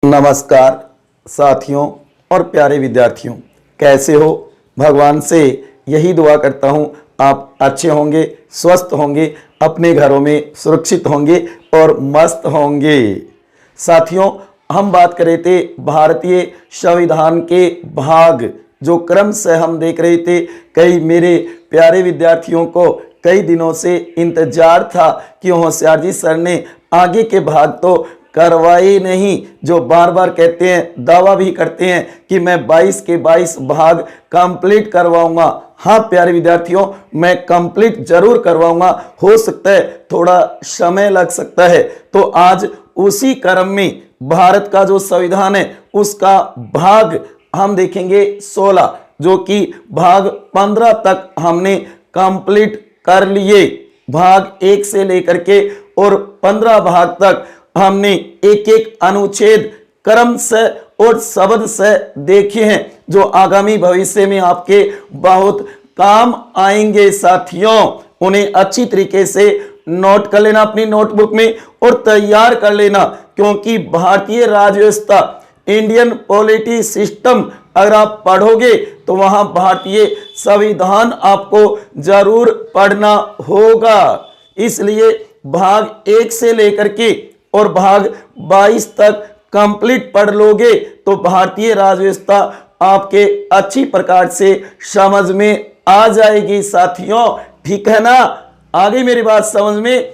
नमस्कार साथियों और प्यारे विद्यार्थियों, कैसे हो। भगवान से यही दुआ करता हूँ आप अच्छे होंगे, स्वस्थ होंगे, अपने घरों में सुरक्षित होंगे और मस्त होंगे। साथियों, हम बात कर रहे थे भारतीय संविधान के भाग, जो क्रम से हम देख रहे थे। कई मेरे प्यारे विद्यार्थियों को कई दिनों से इंतजार था कि होशियार जी सर ने आगे के भाग तो करवाए नहीं, जो बार बार कहते हैं, दावा भी करते हैं कि मैं 22 के 22 भाग कंप्लीट करवाऊंगा। हाँ प्यारे विद्यार्थियों, मैं कंप्लीट जरूर करवाऊंगा। हो सकता है थोड़ा समय लग सकता है। तो आज उसी क्रम में भारत का जो संविधान है उसका भाग हम देखेंगे 16, जो कि भाग 15 तक हमने कंप्लीट कर लिए। भाग 1 से लेकर के और 15 भाग तक हमने एक एक अनुच्छेद क्रम से और शब्द से देखे हैं, जो आगामी भविष्य में आपके बहुत काम आएंगे। साथियों, उन्हें अच्छी तरीके से नोट कर लेना अपनी नोटबुक में और तैयार कर लेना, क्योंकि भारतीय राज्य व्यवस्था, इंडियन पॉलिटी सिस्टम अगर आप पढ़ोगे तो वहां भारतीय संविधान आपको जरूर पढ़ना होगा। इसलिए भाग 1 से लेकर के और भाग 22 तक कंप्लीट पढ़ लोगे तो भारतीय राज्य व्यवस्था आपके अच्छी प्रकार से समझ में आ जाएगी। साथियों, ठीक है ना, आगे मेरी बात समझ में।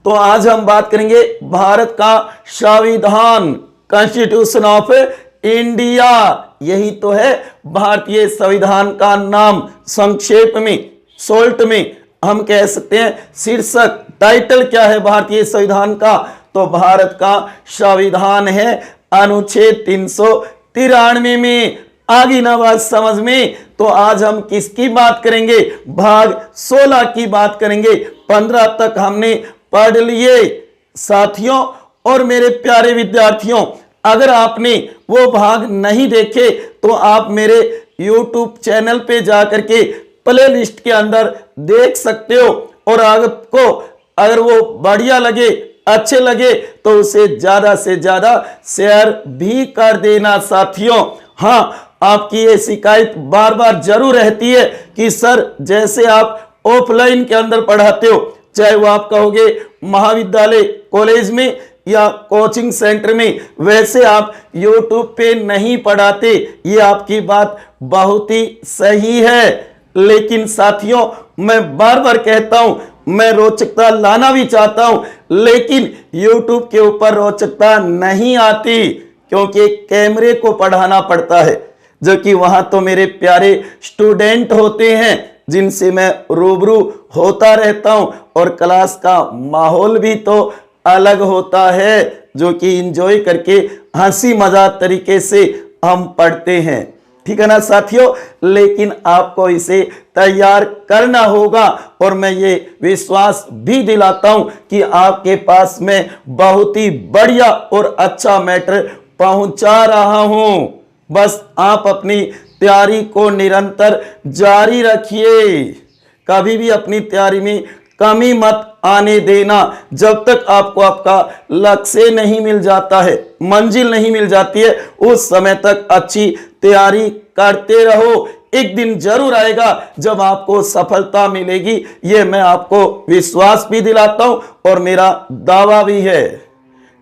तो आज हम बात करेंगे भारत का संविधान, कॉन्स्टिट्यूशन ऑफ इंडिया। यही तो है भारतीय संविधान का नाम। संक्षेप में, शॉर्ट में हम कह सकते हैं, शीर्षक, टाइटल क्या है भारतीय संविधान का? तो भारत का संविधान है अनुच्छेद 393 में। आगे ना बात समझ में। तो आज हम किसकी बात करेंगे? भाग 16 की बात करेंगे। 15 तक हमने पढ़ लिए। साथियों और मेरे प्यारे विद्यार्थियों, अगर आपने वो भाग नहीं देखे तो आप मेरे YouTube चैनल पे जाकर के प्ले लिस्ट के अंदर देख सकते हो। और आपको अगर वो बढ़िया लगे, अच्छे लगे, तो उसे ज्यादा से ज्यादा शेयर भी कर देना। साथियों, हाँ, आपकी ये शिकायत बार बार जरूर रहती है कि सर, जैसे आप ऑफलाइन के अंदर पढ़ाते हो, चाहे वो आप कहोगे महाविद्यालय, कॉलेज में या कोचिंग सेंटर में, वैसे आप YouTube पे नहीं पढ़ाते। ये आपकी बात बहुत ही सही है। लेकिन साथियों, मैं बार बार कहता हूं, मैं रोचकता लाना भी चाहता हूं, लेकिन YouTube के ऊपर रोचकता नहीं आती, क्योंकि कैमरे को पढ़ाना पड़ता है, जो कि वहां तो मेरे प्यारे स्टूडेंट होते हैं जिनसे मैं रूबरू होता रहता हूं, और क्लास का माहौल भी तो अलग होता है, जो कि एंजॉय करके हंसी मजाक तरीके से हम पढ़ते हैं। ठीक है ना साथियों, लेकिन आपको इसे तैयार करना होगा, और मैं ये विश्वास भी दिलाता हूं कि आपके पास में बहुत ही बढ़िया और अच्छा मैटर पहुंचा रहा हूं। बस आप अपनी तैयारी को निरंतर जारी रखिए, कभी भी अपनी तैयारी में कमी मत आने देना। जब तक आपको आपका लक्ष्य नहीं मिल जाता है, मंजिल नहीं मिल जाती है, उस समय तक अच्छी तैयारी करते रहो। एक दिन जरूर आएगा जब आपको सफलता मिलेगी, ये मैं आपको विश्वास भी दिलाता हूं और मेरा दावा भी है।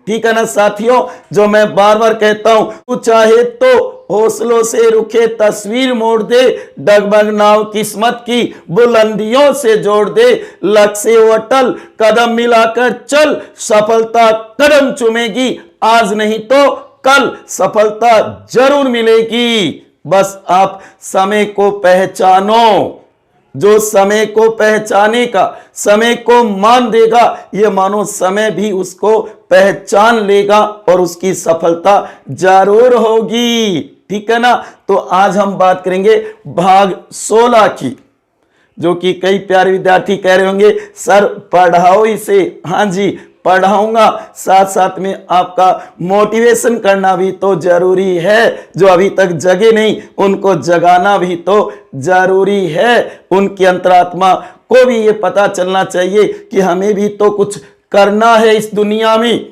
ठीक है ना साथियों, जो मैं बार बार कहता हूं, तू चाहे तो हौसलों से रुके तस्वीर मोड़ दे, डगमग नाव किस्मत की बुलंदियों से जोड़ दे, लक्ष्य अटल कदम मिलाकर चल, सफलता कदम चूमेगी, आज नहीं तो कल सफलता जरूर मिलेगी। बस आप समय को पहचानो। जो समय को पहचानेगा, समय को मान देगा, ये मानो समय भी उसको पहचान लेगा और उसकी सफलता जरूर होगी। ठीक है ना। तो आज हम बात करेंगे भाग 16 की, जो कि कई प्यारे विद्यार्थी कह रहे होंगे सर पढ़ाओ इसे। हाँ जी, पढ़ाऊंगा, साथ साथ में आपका मोटिवेशन करना भी तो जरूरी है। जो अभी तक जगे नहीं, उनको जगाना भी तो जरूरी है। उनकी अंतरात्मा को भी ये पता चलना चाहिए कि हमें भी तो कुछ करना है इस दुनिया में।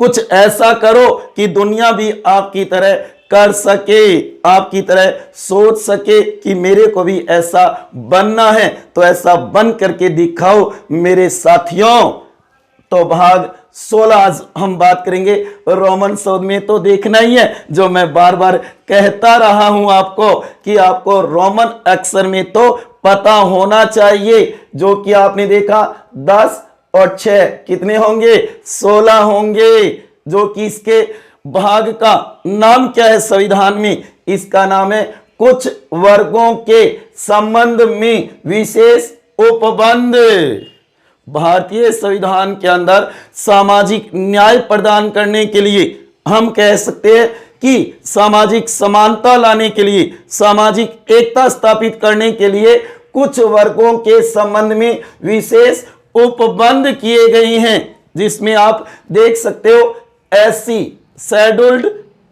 कुछ ऐसा करो कि दुनिया भी आपकी तरह कर सके, आपकी तरह सोच सके कि मेरे को भी ऐसा बनना है, तो ऐसा बन करके दिखाओ मेरे साथियों। तो भाग 16 आज हम बात करेंगे। रोमन शब्द में तो देखना ही है, जो मैं बार बार कहता रहा हूं आपको कि आपको रोमन अक्षर में तो पता होना चाहिए, जो कि आपने देखा 10 और 6 कितने होंगे, 16 होंगे। जो कि इसके भाग का नाम क्या है संविधान में, इसका नाम है कुछ वर्गों के संबंध में विशेष उपबंध। भारतीय संविधान के अंदर सामाजिक न्याय प्रदान करने के लिए, हम कह सकते हैं कि सामाजिक समानता लाने के लिए, सामाजिक एकता स्थापित करने के लिए कुछ वर्गों के संबंध में विशेष उपबंध किए गए हैं, जिसमें आप देख सकते हो एससी शेड्यूल्ड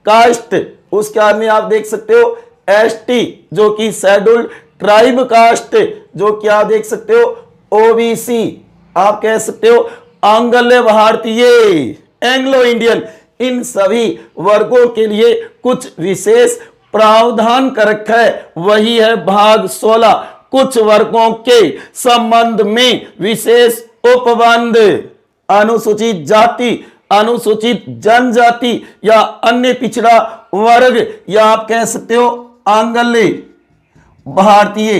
कास्ट, उसके बाद में आप देख सकते हो एसटी जो कि शेड्यूल्ड ट्राइब कास्ट, जो कि आप देख सकते हो ओबीसी, आप कह सकते हो आंग्ल भारतीय, एंग्लो इंडियन। इन सभी वर्गों के लिए कुछ विशेष प्रावधान कर रखा है, वही है भाग 16 कुछ वर्गों के संबंध में विशेष उपबंध। अनुसूचित जाति, अनुसूचित जनजाति या अन्य पिछड़ा वर्ग, या आप कह सकते हो आंग्ल भारतीय,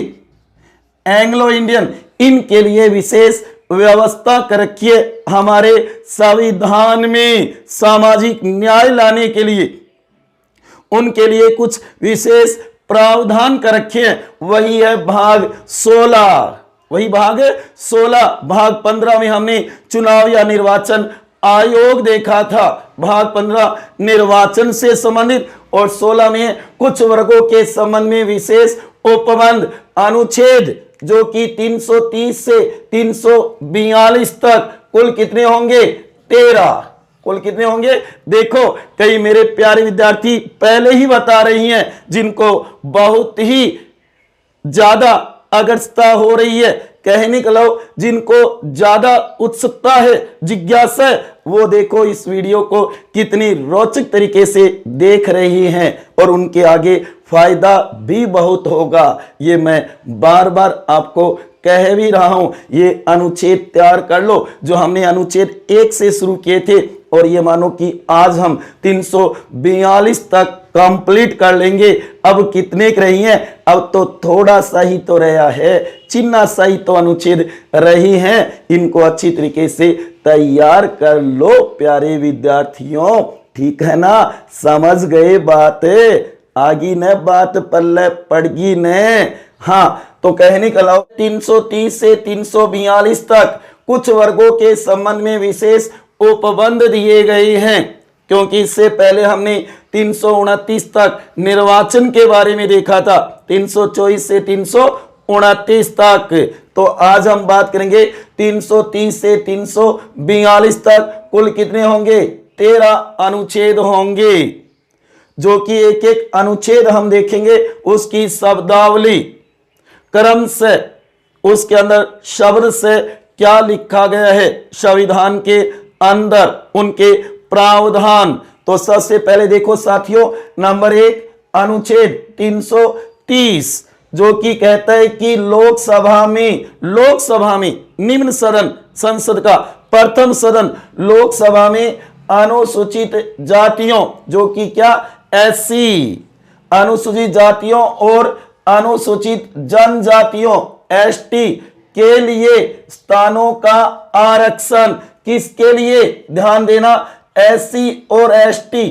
एंग्लो इंडियन, इनके लिए विशेष व्यवस्था कर रखी है हमारे संविधान में। सामाजिक न्याय लाने के लिए उनके लिए कुछ विशेष प्रावधान कर रखे हैं, वही है भाग 16। वही भाग 16। भाग 15 में हमने चुनाव या निर्वाचन आयोग देखा था, भाग 15 निर्वाचन से संबंधित, और 16 में कुछ वर्गों के संबंध में विशेष उपबंध। अनुच्छेद जो कि 330 से 342 तक कुल कितने होंगे, 13। कुल कितने होंगे, देखो कई मेरे प्यारे विद्यार्थी पहले ही बता रही हैं, जिनको बहुत ही ज्यादा अग्रता हो रही है, कहने का लो जिनको ज्यादा उत्सुकता है, जिज्ञासा है, वो देखो इस वीडियो को कितनी रोचक तरीके से देख रही हैं, और उनके आगे फायदा भी बहुत होगा। ये मैं बार बार आपको कह भी रहा हूं। ये अनुच्छेद तैयार कर लो, जो हमने अनुच्छेद 1 से शुरू किए थे, और ये मानो कि आज हम 342 तक कंप्लीट कर लेंगे। अब कितने रही हैं, अब तो थोड़ा सा ही तो रहा है, चिन्ना सा ही तो अनुच्छेद रही हैं। इनको अच्छी तरीके से तैयार कर लो प्यारे विद्यार्थियों, ठीक है ना, समझ गए बात, आगी न बात पल्ले पड़गी न। हाँ, तो कहने का लाओ 330 से 342 तक कुछ वर्गों के संबंध में विशेष उपबंध दिए गए हैं, क्योंकि इससे पहले हमने 329 तक निर्वाचन के बारे में देखा था, 324 से 329 तक। तो आज हम बात करेंगे 330 से 342 तक कुल कितने होंगे, 13 अनुच्छेद होंगे, जो कि एक एक अनुच्छेद हम देखेंगे, उसकी शब्दावली क्रम से, उसके अंदर शब्द से क्या लिखा गया है संविधान के अंदर, उनके प्रावधान। तो सबसे पहले देखो साथियों, नंबर 1 अनुच्छेद 330, जो कि कहता है कि लोकसभा में निम्न सदन, संसद का प्रथम सदन लोकसभा में अनुसूचित जातियों, जो कि क्या एससी, अनुसूचित जातियों और अनुसूचित जनजातियों एसटी के लिए स्थानों का आरक्षण। किसके लिए, ध्यान देना, एससी और एसटी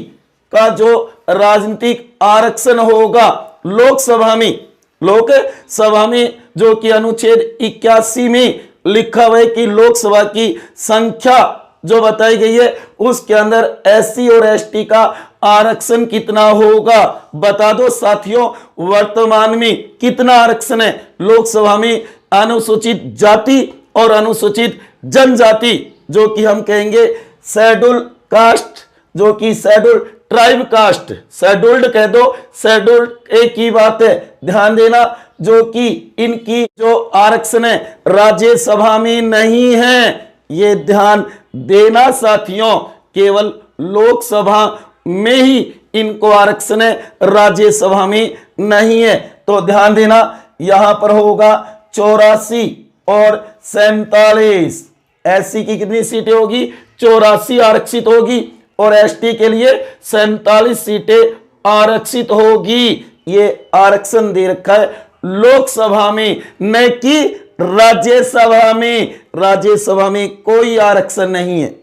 का जो राजनीतिक आरक्षण होगा लोकसभा में, जो कि अनुच्छेद 81 में लिखा हुआ है कि लोकसभा की संख्या जो बताई गई है, उसके अंदर एससी और एसटी का आरक्षण कितना होगा, बता दो साथियों। वर्तमान में कितना आरक्षण है लोकसभा में अनुसूचित जाति और अनुसूचित जनजाति, जो कि हम कहेंगे शेड्यूल कास्ट, जो कि शेड्यूल ट्राइब कास्ट, शेड्यूल्ड कह दो, शेड्यूल्ड एक ही बात है, ध्यान देना, जो कि इनकी जो आरक्षण है राज्यसभा में नहीं है, ये ध्यान देना साथियों, केवल लोकसभा में ही इनको आरक्षण है, राज्यसभा में नहीं है। तो ध्यान देना, यहां पर होगा 84 और 47। एससी की कितनी सीटें होगी? 84 आरक्षित होगी और एसटी के लिए 47 सीटें आरक्षित होगी। ये आरक्षण दे रखा है लोकसभा में, न कि राज्यसभा में। राज्यसभा में कोई आरक्षण नहीं है।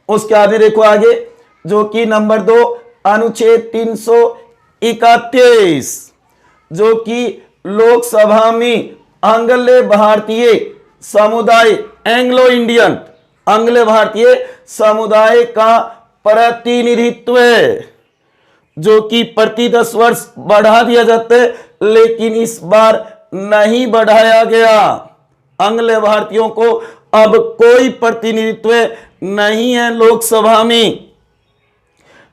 उसके आगे देखो, आगे जो कि नंबर 2 अनुच्छेद 331, जो कि लोकसभा में आंग्ल भारतीय समुदाय, एंग्लो इंडियन आंग्ल भारतीय समुदाय का प्रतिनिधित्व है, जो कि प्रति 10 वर्ष बढ़ा दिया जाता है, लेकिन इस बार नहीं बढ़ाया गया। आंग्ल भारतीयों को अब कोई प्रतिनिधित्व नहीं है लोकसभा में,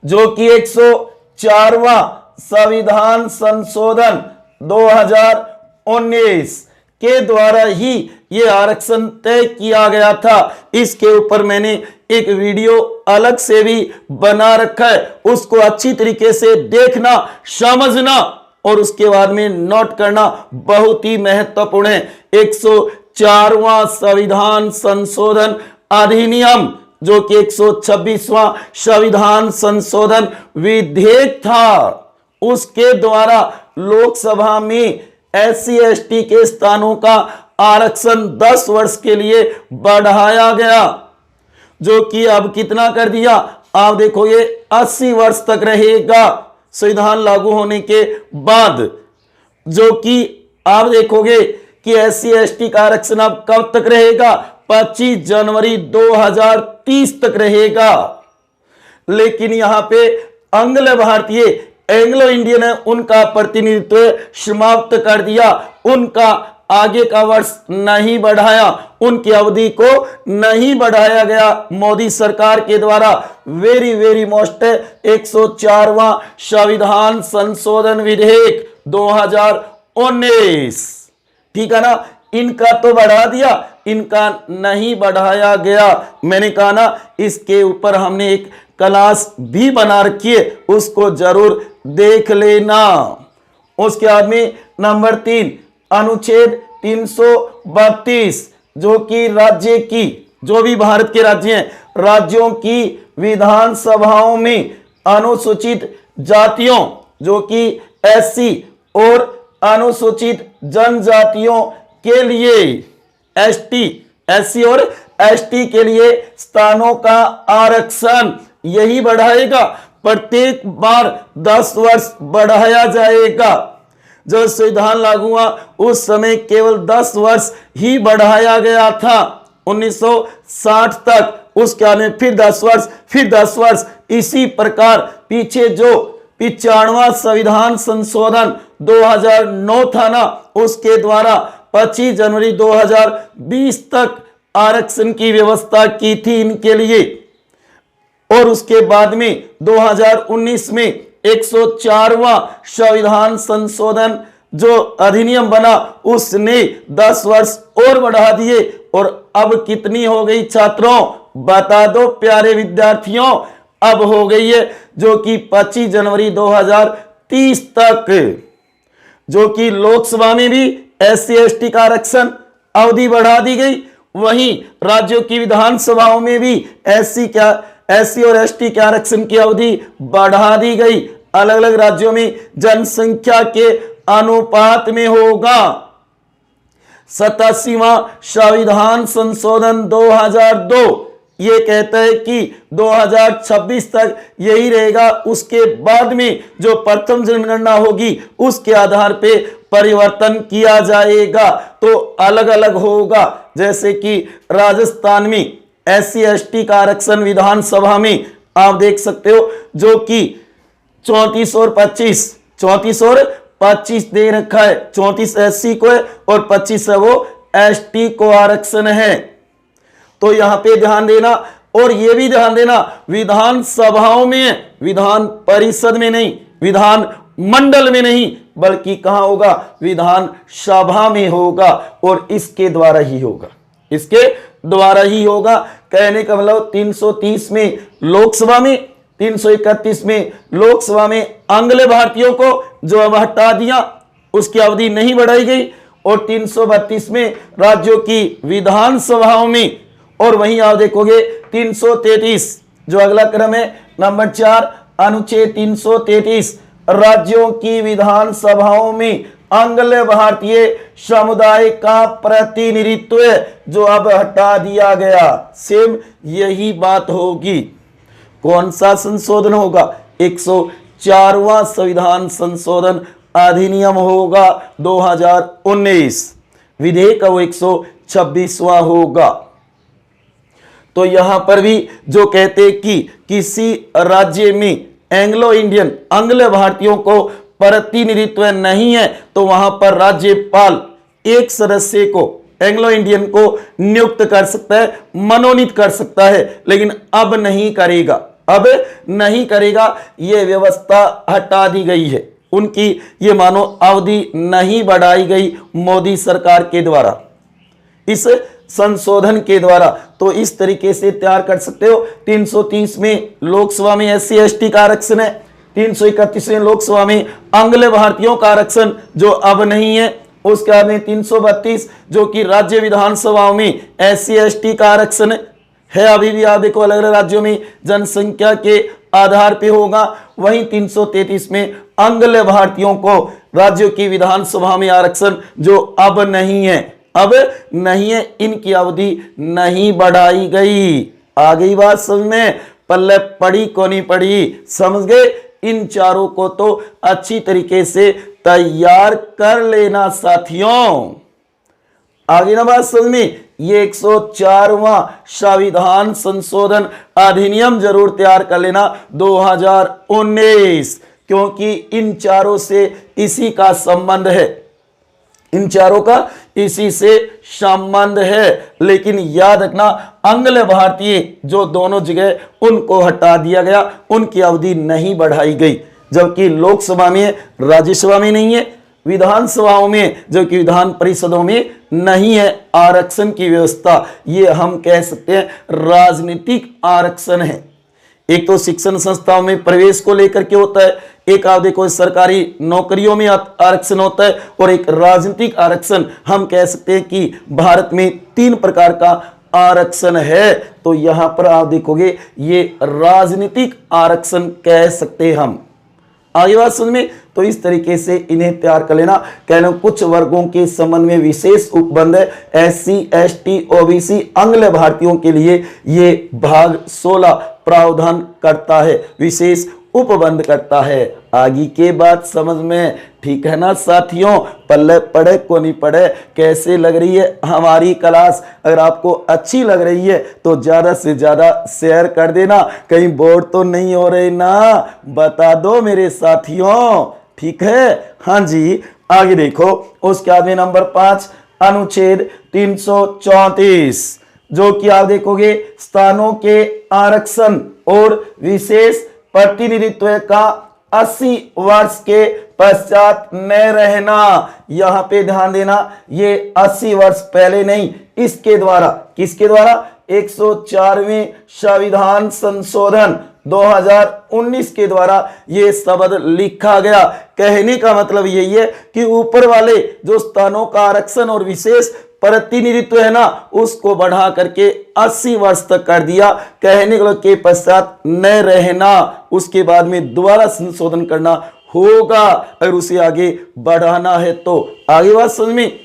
जो कि 104वां संविधान संशोधन 2019 के द्वारा ही ये आरक्षण तय किया गया था। इसके ऊपर मैंने एक वीडियो अलग से भी बना रखा है, उसको अच्छी तरीके से देखना, समझना और उसके बाद में नोट करना बहुत ही महत्वपूर्ण है। 104वां संविधान संशोधन अधिनियम, जो कि 126वां संविधान संशोधन विधेयक था, उसके द्वारा लोकसभा में एससी एसटी के स्थानों का आरक्षण 10 वर्ष के लिए बढ़ाया गया, जो कि अब कितना कर दिया? आप देखो, ये 80 वर्ष तक रहेगा संविधान लागू होने के बाद, जो कि आप देखोगे कि एससी एसटी का आरक्षण अब कब तक रहेगा? 25 जनवरी 2030 तक रहेगा। लेकिन यहां पे आंग्ल भारतीय, एंग्लो इंडियन है, उनका प्रतिनिधित्व समाप्त कर दिया, उनका आगे का वर्ष नहीं बढ़ाया, उनकी अवधि को नहीं बढ़ाया गया मोदी सरकार के द्वारा। वेरी वेरी मोस्ट 104वां संविधान संशोधन विधेयक 2019, ठीक है ना। इनका तो बढ़ा दिया, इनका नहीं बढ़ाया गया। मैंने कहा ना, इसके ऊपर हमने एक क्लास भी बना रखी है, उसको जरूर देख लेना। उसके बाद में नंबर 3 अनुच्छेद 332, जो कि राज्य की, जो भी भारत के राज्य हैं, राज्यों की विधानसभाओं में अनुसूचित जातियों, जो कि एससी और अनुसूचित जनजातियों के लिए एसटी, एससी और एसटी के लिए स्थानों का आरक्षण यही बढ़ाएगा। प्रत्येक बार 10 वर्ष बढ़ाया जाएगा। जब संविधान लागू हुआ उस समय केवल 10 वर्ष ही बढ़ाया गया था 1960 तक। उसके बाद में फिर 10 वर्ष, फिर 10 वर्ष, इसी प्रकार पीछे जो 95वां संविधान संशोधन 2009 था ना, उसके द्वारा 25 जनवरी 2020 तक आरक्षण की व्यवस्था की थी इनके लिए। और उसके बाद में 2019 में 104वां संविधान संशोधन जो अधिनियम बना, उसने 10 वर्ष और बढ़ा दिए। और अब कितनी हो गई छात्रों, बता दो प्यारे विद्यार्थियों, अब हो गई है जो कि 25 जनवरी 2030 तक, जो कि लोकसभा में भी एससी एसटी का आरक्षण अवधि बढ़ा दी गई, वहीं राज्यों की विधानसभाओं में भी एससी और एसटी के आरक्षण की अवधि बढ़ा दी गई। अलग अलग राज्यों में जनसंख्या के अनुपात में होगा। 87वां संविधान संशोधन 2002 ये कहता है कि 2026 तक यही रहेगा। उसके बाद में जो प्रथम जनगणना होगी उसके आधार पे परिवर्तन किया जाएगा, तो अलग अलग होगा। जैसे कि राजस्थान में एससी एसटी का आरक्षण विधानसभा में आप देख सकते हो, जो कि 34 और 25 दे रखा है। 34 एससी को है और 25 है वो एसटी को आरक्षण है। तो यहां पे ध्यान देना, और ये भी ध्यान देना विधानसभाओं में, विधान परिषद में नहीं, विधान मंडल में नहीं, बल्कि कहां होगा, विधान सभा में होगा। और इसके द्वारा ही होगा, इसके द्वारा ही होगा। कहने का मतलब 330 में लोकसभा में, 331 में लोकसभा में आंग्ल भारतीयों को जो अब हटा दिया, उसकी अवधि नहीं बढ़ाई गई, और 332 में राज्यों की विधानसभाओं में, और वहीं आप देखोगे 333 जो अगला क्रम है नंबर 4 अनुच्छेद 333 राज्यों की विधानसभाओं में आंग्ल भारतीय समुदाय का प्रतिनिधित्व जो अब हटा दिया गया। सेम यही बात होगी। कौन सा संशोधन होगा? 104वां संविधान संशोधन अधिनियम होगा 2019। विधेयक 126वां होगा। तो यहां पर भी जो कहते कि किसी राज्य में एंग्लो इंडियन आंग्ल भारतीयों को प्रतिनिधित्व नहीं है तो वहां पर राज्यपाल एक सदस्य को एंग्लो इंडियन को नियुक्त कर सकता है, मनोनीत कर सकता है, लेकिन अब नहीं करेगा, अब नहीं करेगा। यह व्यवस्था हटा दी गई है, उनकी ये मानो अवधि नहीं बढ़ाई गई मोदी सरकार के द्वारा, इस संशोधन के द्वारा। तो इस तरीके से तैयार कर सकते हो। 330 में लोकसभा में SC ST का आरक्षण है, 331 में लोकसभा में आंग्ल भारतीयों का आरक्षण जो अब नहीं है, उसके बाद में 332 जो कि राज्य विधानसभाओं में SC ST का आरक्षण है। अभी भी आप देखो अलग अलग राज्यों में जनसंख्या के आधार पे होगा। वहीं 333 में आंग्ल भारतीयों को राज्यों की विधानसभा में आरक्षण जो अब नहीं है, अब नहीं है, इनकी अवधि नहीं बढ़ाई गई। आ गई बात समझ में? पल्ले पड़ी को नहीं पड़ी, समझ गए? इन चारों को तो अच्छी तरीके से तैयार कर लेना साथियों। आगे ना बात समझ में? ये 104वां संविधान संशोधन अधिनियम जरूर तैयार कर लेना 2019, क्योंकि इन चारों से इसी का संबंध है, इन चारों का इसी से संबंध है। लेकिन याद रखना आंग्ल भारतीय जो दोनों जगह उनको हटा दिया गया, उनकी अवधि नहीं बढ़ाई गई, जबकि लोकसभा में, राज्यसभा में नहीं है, विधानसभाओं में जबकि विधान परिषदों में नहीं है आरक्षण की व्यवस्था। ये हम कह सकते हैं राजनीतिक आरक्षण है। एक तो शिक्षण संस्थाओं में प्रवेश को लेकर के होता है, एक आप देखो सरकारी नौकरियों में आरक्षण होता है, और एक राजनीतिक आरक्षण। हम कह सकते हैं कि भारत में 3 प्रकार का आरक्षण है। तो यहां पर आप देखोगे ये राजनीतिक आरक्षण कह सकते हैं हम। आगे बात समझ में? तो इस तरीके से इन्हें तैयार कर लेना। कहना कुछ वर्गों के संबंध में विशेष उपबंध है, SC ST OBC आंग्ल भारतीयों के लिए ये भाग 16 प्रावधान करता है, विशेष उपबंध करता है। आगे के बात समझ में? ठीक है ना साथियों? पल्ले पढ़े को नहीं पढ़े। कैसे लग रही है हमारी क्लास? अगर आपको अच्छी लग रही है तो ज्यादा से ज्यादा शेयर कर देना, कहीं बोर तो नहीं हो रहे ना, बता दो मेरे साथियों। ठीक है? हाँ जी, आगे देखो। उसके बाद में नंबर 5 अनुच्छेद 334 जो कि आप देखोगे स्थानों के आरक्षण और विशेष प्रतिनिधित्व का 80 वर्ष के पश्चात न रहना। यहां पे ध्यान देना, ये 80 वर्ष पहले नहीं, इसके द्वारा, किसके द्वारा? 104वें संविधान संशोधन 2019 के द्वारा ये शब्द लिखा गया। कहने का मतलब यही है कि ऊपर वाले जो स्थानों का आरक्षण और विशेष प्रतिनिधित्व है ना, उसको बढ़ा करके 80 वर्ष तक कर दिया। कहने के पश्चात न रहना, उसके बाद में दोबारा संशोधन करना होगा अगर उसे आगे बढ़ाना है तो। आगे बात समझ में?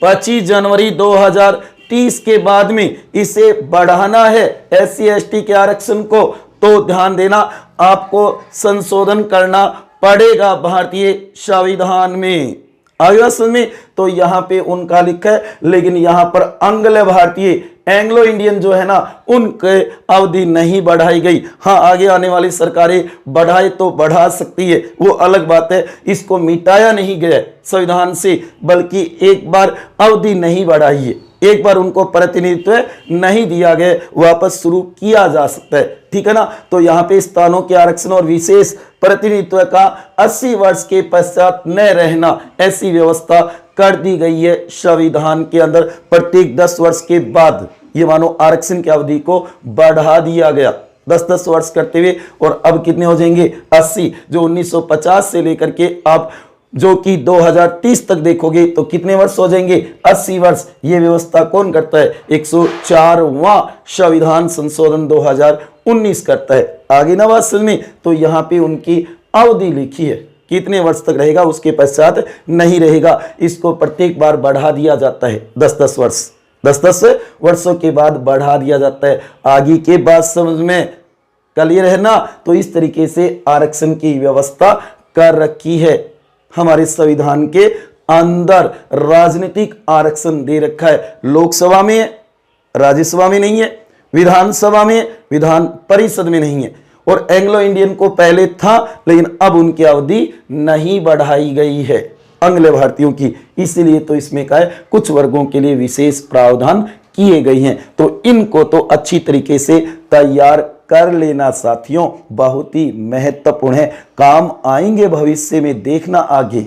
25 जनवरी 2030 के बाद में इसे बढ़ाना है SC ST के आरक्षण को, तो ध्यान देना आपको संशोधन करना पड़ेगा भारतीय संविधान में। आगे समझ में? तो यहां पे उनका लिखा है, लेकिन यहां पर आंग्ल भारतीय एंग्लो इंडियन जो है ना, उनके अवधि नहीं बढ़ाई गई। हाँ, आगे आने वाली सरकारें बढ़ाए तो बढ़ा सकती है, वो अलग बात है। इसको मिटाया नहीं गया संविधान से, बल्कि एक बार अवधि नहीं बढ़ाई है, एक बार उनको प्रतिनिधित्व नहीं दिया गया, वापस शुरू किया जा सकता है। ठीक है ना? तो यहाँ पे स्थानों के आरक्षण और विशेष प्रतिनिधित्व का 80 वर्ष के पश्चात न रहना, ऐसी व्यवस्था कर दी गई है संविधान के अंदर। प्रत्येक 10 वर्ष के बाद ये मानो आरक्षण की अवधि को बढ़ा दिया गया 10-10 वर्ष करते हुए, और अब कितने हो जाएंगे 80, जो 1950 से लेकर के आप जो कि 2030 तक देखोगे तो कितने वर्ष हो जाएंगे 80 वर्ष। ये व्यवस्था कौन करता है 104वां संविधान संशोधन 2019 करता है। आगे ना बात समझ में, तो यहाँ पे उनकी अवधि लिखी है कितने वर्ष तक रहेगा, उसके पश्चात नहीं रहेगा। इसको प्रत्येक बार बढ़ा दिया जाता है 10-10 वर्ष, 10-10 वर्षों के बाद बढ़ा दिया जाता है। आगे के बात समझ में क्लियर है ना। तो इस तरीके से आरक्षण की व्यवस्था कर रखी है हमारे संविधान के अंदर। राजनीतिक आरक्षण दे रखा है, लोकसभा में है, राज्यसभा में नहीं है, विधानसभा में, विधान परिषद में नहीं है। और एंग्लो इंडियन को पहले था, लेकिन अब उनकी अवधि नहीं बढ़ाई गई है एंग्लो भारतीयों की, इसीलिए तो इसमें क्या है कुछ वर्गों के लिए विशेष प्रावधान किए गए हैं। तो इनको तो अच्छी तरीके से तैयार कर लेना साथियों, बहुत ही महत्वपूर्ण है, काम आएंगे भविष्य में, देखना आगे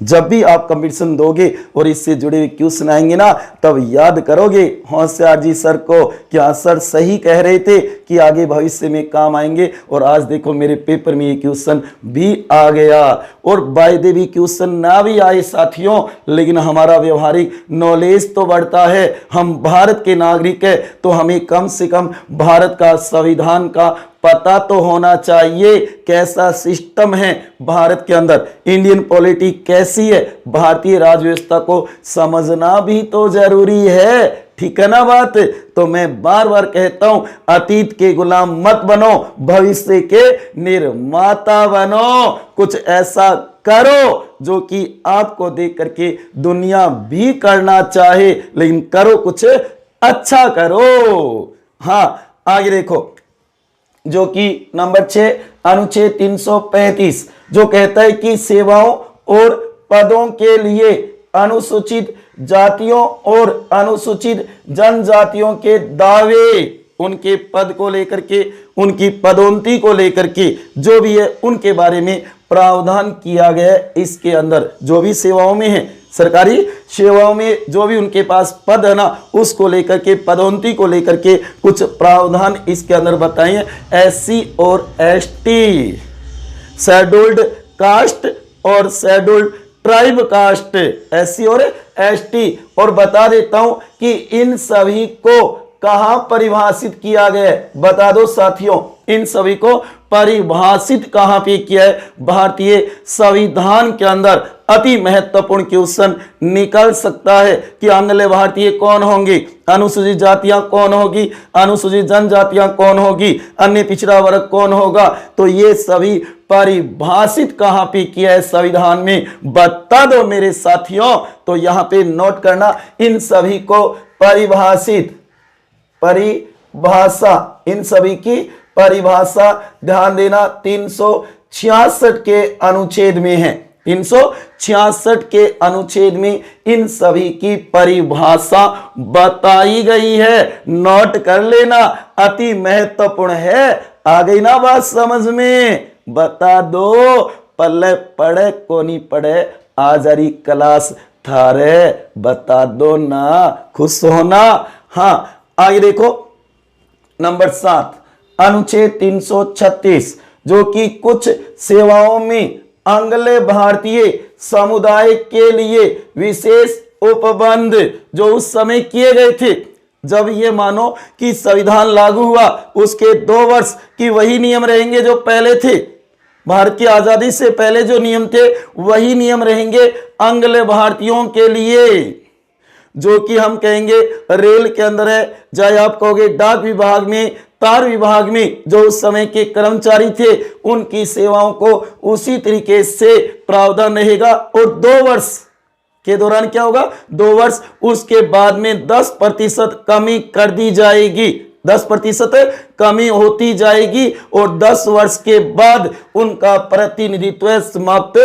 जब भी आप कंपटीशन दोगे और इससे जुड़े हुए क्वेश्चन आएंगे ना, तब याद करोगे होशियार जी सर को कि हाँ सर सही कह रहे थे कि आगे भविष्य में काम आएंगे। और आज देखो मेरे पेपर में ये क्वेश्चन भी आ गया। और बाय द वे क्वेश्चन ना भी आए साथियों, लेकिन हमारा व्यवहारिक नॉलेज तो बढ़ता है। हम भारत के नागरिक है तो हमें कम से कम भारत का संविधान का पता तो होना चाहिए, कैसा सिस्टम है भारत के अंदर, इंडियन पॉलिटिक्स कैसी है, भारतीय राज व्यवस्था को समझना भी तो जरूरी है। ठीक है ना बात। तो मैं बार बार कहता हूं, अतीत के गुलाम मत बनो, भविष्य के निर्माता बनो। कुछ ऐसा करो जो कि आपको देख करके दुनिया भी करना चाहे, लेकिन करो कुछ अच्छा करो। हाँ आगे देखो, जो कि नंबर 6 अनुच्छेद 335 जो कहता है कि सेवाओं और पदों के लिए अनुसूचित जातियों और अनुसूचित जनजातियों के दावे, उनके पद को लेकर के, उनकी पदोन्नति को लेकर के जो भी है उनके बारे में प्रावधान किया गया है। इसके अंदर जो भी सेवाओं में है, सरकारी सेवाओं में जो भी उनके पास पद है ना, उसको लेकर के, पदोन्नति को लेकर के कुछ प्रावधान इसके अंदर बताइए। एससी और एसटी, शेड्यूल्ड कास्ट और शेड्यूल्ड ट्राइब कास्ट, एससी और एसटी। और बता देता हूं कि इन सभी को कहां परिभाषित किया गया है, बता दो साथियों, इन सभी को परिभाषित कहां पे किया है, भारतीय संविधान के अंदर। अति महत्वपूर्ण क्वेश्चन निकल सकता है कि आंग्ल भारतीय कौन होंगे, अनुसूचित जातियां कौन होगी, अनुसूचित जनजातियां कौन होगी, अन्य पिछड़ा वर्ग कौन होगा। तो ये सभी परिभाषित कहां पे किया है संविधान में, बता दो मेरे साथियों। तो यहां पे नोट करना, इन सभी को परिभाषित, परिभाषा, इन सभी की परिभाषा ध्यान देना 366 के अनुच्छेद में है। 366 के अनुच्छेद में इन सभी की परिभाषा बताई गई है, नोट कर लेना, अति महत्वपूर्ण है। आ गई ना बात समझ में, बता दो, पल्ले पढ़े को नहीं पढ़े, आज हरी क्लास थारे, बता दो ना, खुश होना। हाँ आगे देखो, नंबर 7 अनुच्छेद 336 जो कि कुछ सेवाओं में आंग्ल भारतीय समुदाय के लिए विशेष उपबंध जो उस समय किए गए थे, जब ये मानो कि संविधान लागू हुआ उसके 2 वर्ष की वही नियम रहेंगे जो पहले थे, भारत की आजादी से पहले जो नियम थे वही नियम रहेंगे आंग्ल भारतीयों के लिए, जो कि हम कहेंगे रेल के अंदर है, चाहे आप कहोगे डाक विभाग में, तार विभाग में जो उस समय के कर्मचारी थे उनकी सेवाओं को उसी तरीके से प्रावधान रहेगा। और 2 वर्ष के दौरान क्या होगा, 2 वर्ष, उसके बाद में 10% कमी कर दी जाएगी, 10% कमी होती जाएगी और 10 वर्ष के बाद उनका प्रतिनिधित्व समाप्त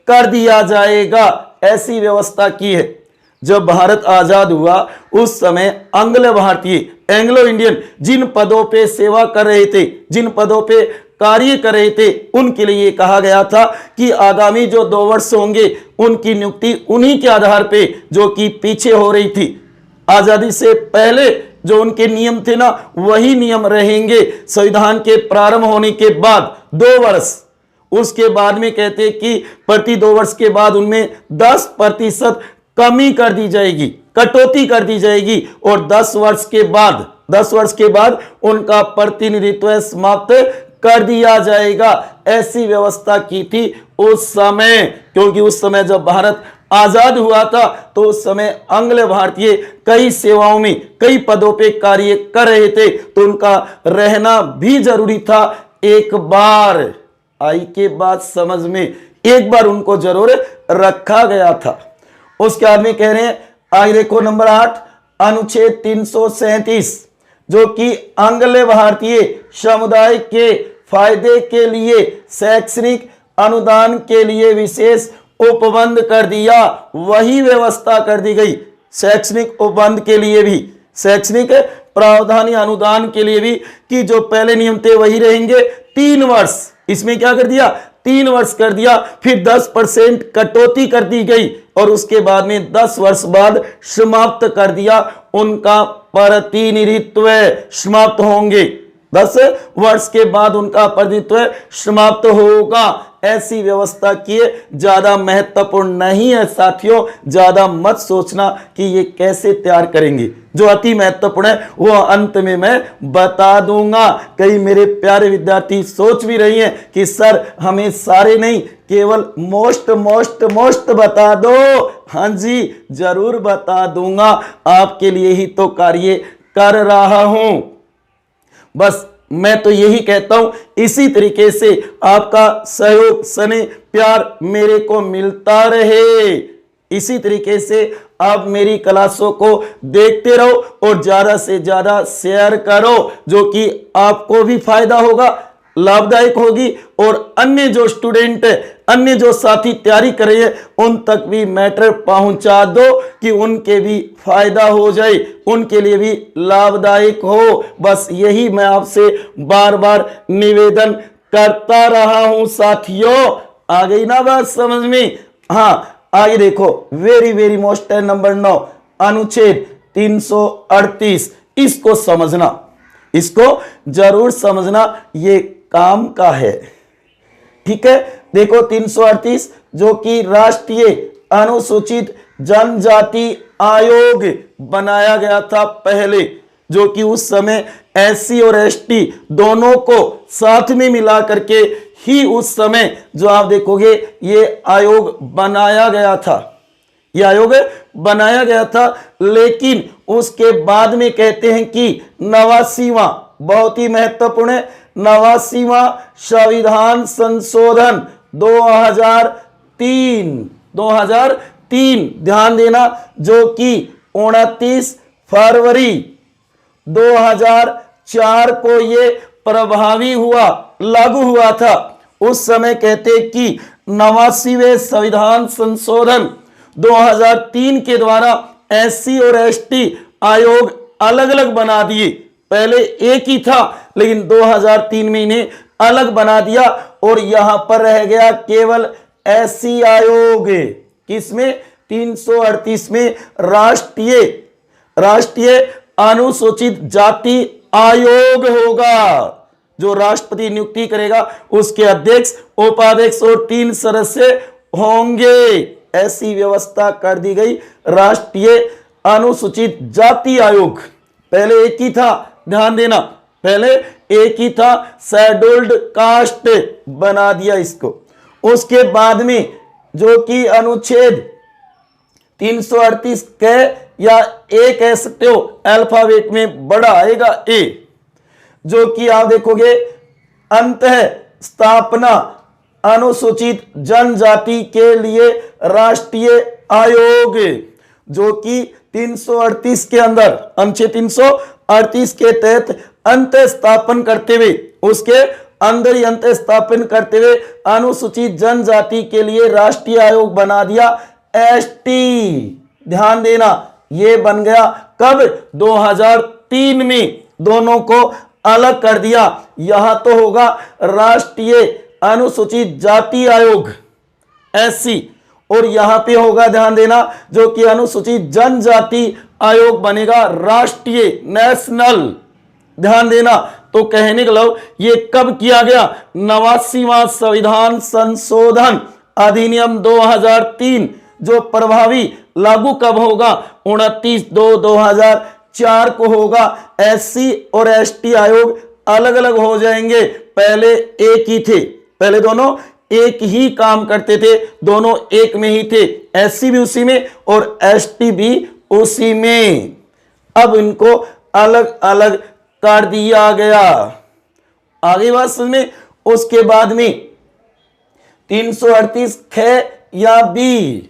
कर दिया जाएगा। ऐसी व्यवस्था की है। जब भारत आजाद हुआ उस समय आंग्ल भारतीय, एंग्लो इंडियन जिन पदों पे सेवा कर रहे थे, जिन पदों पे कार्य कर रहे थे, उनके लिए कहा गया था कि आगामी जो 2 वर्ष होंगे उनकी नियुक्ति उन्हीं के आधार पे जो कि पीछे हो रही थी, आजादी से पहले जो उनके नियम थे ना वही नियम रहेंगे संविधान के प्रारंभ होने के बाद 2 वर्ष। उसके बाद में कहते हैं कि प्रति 2 वर्ष के बाद उनमें 10% कमी कर दी जाएगी, कटौती कर दी जाएगी और 10 वर्ष के बाद उनका प्रतिनिधित्व समाप्त कर दिया जाएगा। ऐसी व्यवस्था की थी उस समय, क्योंकि उस समय जब भारत आजाद हुआ था तो उस समय आंग्ल भारतीय कई सेवाओं में कई पदों पे कार्य कर रहे थे, तो उनका रहना भी जरूरी था। एक बार आई के बाद समझ में एक बार उनको जरूर रखा गया था। उसके बाद में कह रहे हैं आगे देखो नंबर 8 अनुच्छेद 337 जो कि आंग्ल भारतीय समुदाय के फायदे के लिए शैक्षणिक अनुदान के लिए विशेष उपबंध कर दिया। वही व्यवस्था कर दी गई शैक्षणिक उपबंध के लिए भी, शैक्षणिक प्रावधान या अनुदान के लिए भी, कि जो पहले नियम थे वही रहेंगे 3 वर्ष। इसमें क्या कर दिया 3 वर्ष कर दिया, फिर 10% कटौती कर दी गई और उसके बाद में 10 वर्ष बाद समाप्त कर दिया। उनका प्रतिनिधित्व समाप्त होंगे, 10 वर्ष के बाद उनका प्रतिनिधित्व समाप्त होगा। ऐसी व्यवस्था किए, ज्यादा महत्वपूर्ण नहीं है साथियों, ज्यादा मत सोचना कि ये कैसे तैयार करेंगे। जो अति महत्वपूर्ण है वो अंत में मैं बता दूंगा। कई मेरे प्यारे विद्यार्थी सोच भी रही हैं कि सर हमें सारे नहीं, केवल मोस्ट बता दो। हाँ जी, जरूर बता दूंगा, आपके लिए ही तो कार्य कर रहा हूं। बस मैं तो यही कहता हूं, इसी तरीके से आपका सहयोग स्नेह प्यार मेरे को मिलता रहे। इसी तरीके से आप मेरी क्लासों को देखते रहो और ज्यादा से ज्यादा शेयर करो, जो कि आपको भी फायदा होगा, लाभदायक होगी और अन्य जो स्टूडेंट है, अन्य जो साथी तैयारी कर रहे हैं उन तक भी मैटर पहुंचा दो कि उनके भी फायदा हो जाए, उनके लिए भी लाभदायक हो। बस यही मैं आपसे बार बार निवेदन करता रहा हूं साथियों। आ गई ना बात समझ में? हाँ, आगे देखो वेरी मोस्ट है नंबर 9 अनुच्छेद 338। इसको समझना, इसको जरूर समझना, ये काम का है। ठीक है, देखो 338 जो कि राष्ट्रीय अनुसूचित जनजाति आयोग बनाया गया था पहले, जो कि उस समय एससी और एसटी दोनों को साथ में मिला करके ही उस समय जो आप देखोगे ये आयोग बनाया गया था, ये आयोग बनाया गया था। लेकिन उसके बाद में कहते हैं कि 89वां, बहुत ही महत्वपूर्ण है, 89वां संविधान संशोधन 2003 ध्यान देना, जो कि 29 फरवरी 2004 को ये प्रभावी हुआ, लागू हुआ था। उस समय कहते कि 89वें संविधान संशोधन 2003 के द्वारा एससी और एसटी आयोग अलग अलग बना दिए। पहले एक ही था लेकिन 2003 में इन्हें अलग बना दिया और यहां पर रह गया केवल एससी आयोग। किसमें? 338 में राष्ट्रीय अनुसूचित जाति आयोग होगा, जो राष्ट्रपति नियुक्ति करेगा, उसके अध्यक्ष, उपाध्यक्ष और 3 सदस्य होंगे। ऐसी व्यवस्था कर दी गई। राष्ट्रीय अनुसूचित जाति आयोग पहले एक ही था, ध्यान देना, पहले एक ही था, शेड्यूल्ड कास्ट बना दिया इसको। उसके बाद में जो कि अनुच्छेद 338 के या ए कह सकते हो, अल्फाबेट में बड़ा आएगा ए, जो कि आप देखोगे अंत है स्थापना अनुसूचित जनजाति के लिए राष्ट्रीय आयोग, जो कि 338 के अंदर, अनुच्छेद 338 के तहत अंत स्थापन करते हुए, उसके अंदर ही अंत स्थापन करते हुए अनुसूचित जनजाति के लिए राष्ट्रीय आयोग बना दिया एसटी। ध्यान देना, ये बन गया कब? 2003 में दोनों को अलग कर दिया। यहां तो होगा राष्ट्रीय अनुसूचित जाति आयोग एससी और यहां पे होगा, ध्यान देना, जो कि अनुसूचित जनजाति आयोग बनेगा राष्ट्रीय, नेशनल। ध्यान देना, तो कहने का मतलब ये कब किया गया? 89वां संविधान संशोधन अधिनियम 2003 जो प्रभावी लागू कब होगा? 29/2/2004 को होगा। एससी और एसटी आयोग अलग अलग हो जाएंगे, पहले एक ही थे, पहले दोनों एक ही काम करते थे, दोनों एक में ही थे, एससी भी उसी में और एसटी भी उसी में। अब इनको अलग अलग कर दिया गया। आगे बात समझ में। उसके बाद में 338 ख या बी,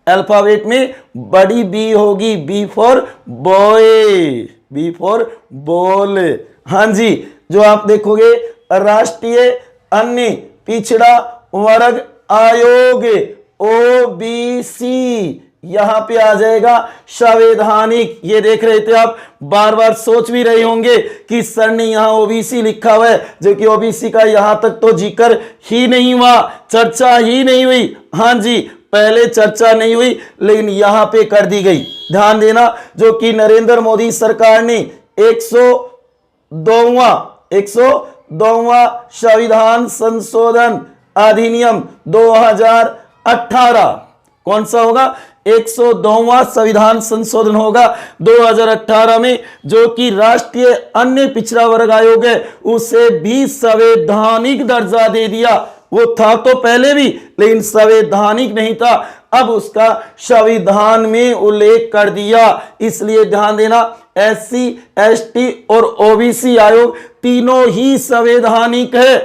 अल्फाबेट में बड़ी बी होगी, B for boy, B for ball. हाँ जी, जो आप देखोगे राष्ट्रीय अन्य पिछड़ा वर्ग आयोग ओबीसी, यहां पे आ जाएगा संवैधानिक। ये देख रहे थे आप, बार बार सोच भी रहे होंगे कि सर ने यहां ओबीसी लिखा हुआ है, जो कि ओबीसी का यहां तक तो जिक्र ही नहीं हुआ, चर्चा ही नहीं हुई। हाँ जी, पहले चर्चा नहीं हुई लेकिन यहां पे कर दी गई। ध्यान देना, जो कि नरेंद्र मोदी सरकार ने 102वां संविधान संशोधन अधिनियम 2018, कौन सा होगा? 102वां संविधान संशोधन होगा 2018 में, जो कि राष्ट्रीय अन्य पिछड़ा वर्ग आयोग है, उसे भी संवैधानिक दर्जा दे दिया। वो था तो पहले भी, लेकिन संवैधानिक नहीं था, अब उसका संविधान में उल्लेख कर दिया। इसलिए ध्यान देना, एससी, एसटी और ओबीसी आयोग तीनों ही संवैधानिक है।